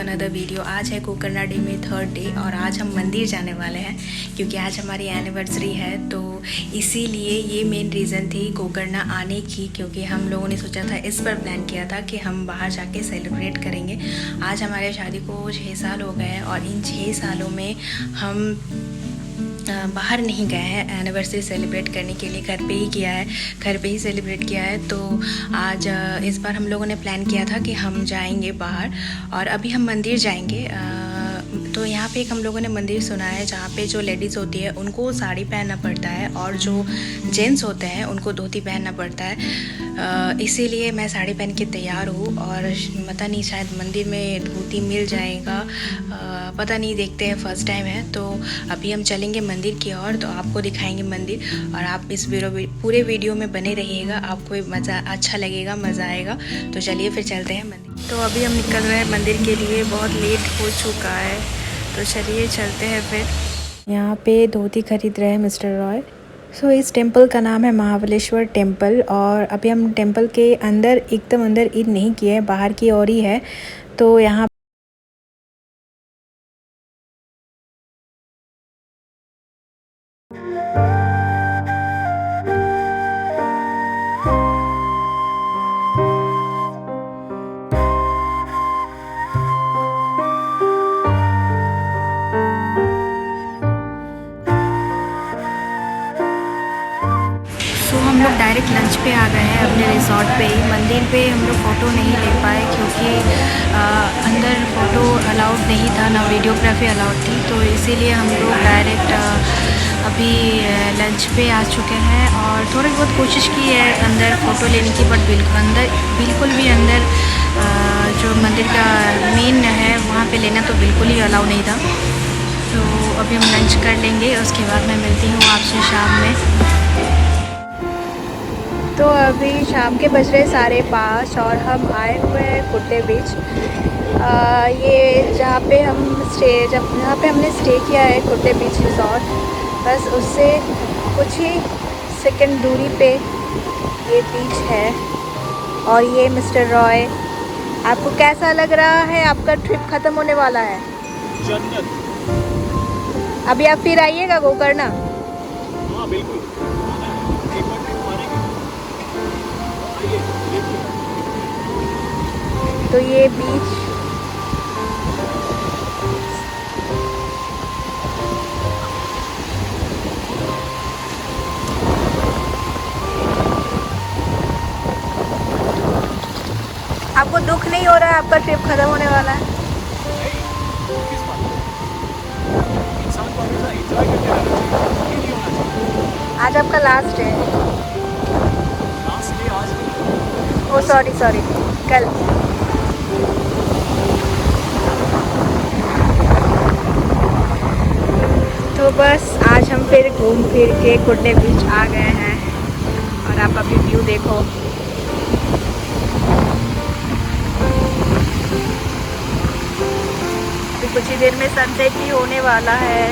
Another video. आज है Gokarna day में 3rd डे और आज हम मंदिर जाने वाले हैं क्योंकि आज हमारी एनिवर्सरी है। तो इसीलिए ये मेन रीज़न थी गोकर्ण आने की, क्योंकि हम लोगों ने सोचा था, इस पर प्लान किया था कि हम बाहर जाके सेलिब्रेट करेंगे। आज हमारे शादी को 6 साल हो गए हैं और इन 6 सालों में हम बाहर नहीं गए हैं एनिवर्सरी सेलिब्रेट करने के लिए, घर पे ही किया है, घर पे ही सेलिब्रेट किया है। तो आज इस बार हम लोगों ने प्लान किया था कि हम जाएंगे बाहर और अभी हम मंदिर जाएंगे। तो यहाँ पे एक हम लोगों ने मंदिर सुना है जहाँ पे जो लेडीज़ होती है उनको साड़ी पहनना पड़ता है और जो जेंट्स होते हैं उनको धोती पहनना पड़ता है। इसीलिए मैं साड़ी पहन के तैयार हूँ और पता नहीं शायद मंदिर में धोती मिल जाएगा, पता नहीं, देखते हैं, फर्स्ट टाइम है। तो अभी हम चलेंगे मंदिर की ओर, तो आपको दिखाएंगे मंदिर और आप इस पूरे वीडियो में बने रहिएगा, आपको मज़ा अच्छा लगेगा, मज़ा आएगा। तो चलिए फिर चलते हैं मंदिर। तो अभी हम निकल रहे हैं मंदिर के लिए, बहुत लेट हो चुका है, तो चलिए चलते हैं फिर। यहाँ पे धोती खरीद रहे हैं मिस्टर रॉय। इस टेंपल का नाम है महाबलेश्वर टेंपल और अभी हम टेंपल के अंदर, एकदम अंदर ईद नहीं किए, बाहर की ओर ही है। तो यहाँ हम लोग डायरेक्ट लंच पे आ गए हैं अपने रिजॉर्ट पे ही। मंदिर पे हम लोग फ़ोटो नहीं ले पाए क्योंकि अंदर फ़ोटो अलाउड नहीं था, ना वीडियोग्राफी अलाउड थी, तो इसीलिए हम लोग डायरेक्ट अभी लंच पे आ चुके हैं। और थोड़ी बहुत कोशिश की है अंदर फ़ोटो लेने की, बट बिल्कुल भी अंदर जो मंदिर का मेन है वहाँ पे लेना तो बिल्कुल ही अलाउ नहीं था। तो अभी हम लंच कर लेंगे, उसके बाद मैं मिलती हूँ आपसे शाम में। तो अभी शाम के बज रहे 5:30 और हम आए हुए हैं कुट्टे बीच। ये जहाँ पे हमने स्टे किया है, कुट्टे बीच रिजॉर्ट, बस उससे कुछ ही सेकंड दूरी पे ये बीच है। और ये मिस्टर रॉय, आपको कैसा लग रहा है? आपका ट्रिप ख़त्म होने वाला है। जन्नत। अभी आप फिर आइएगा गोकर्ण? हाँ बिल्कुल। तो ये बीच आपको दुख नहीं हो रहा है? आपका ट्रिप खत्म होने वाला है। आज आपका लास्ट है। ओ सॉरी कल। तो बस आज हम फिर घूम फिर के कुट्टे बीच आ गए हैं और आप अभी व्यू देखो। अभी कुछ ही देर में सनसेट भी होने वाला है।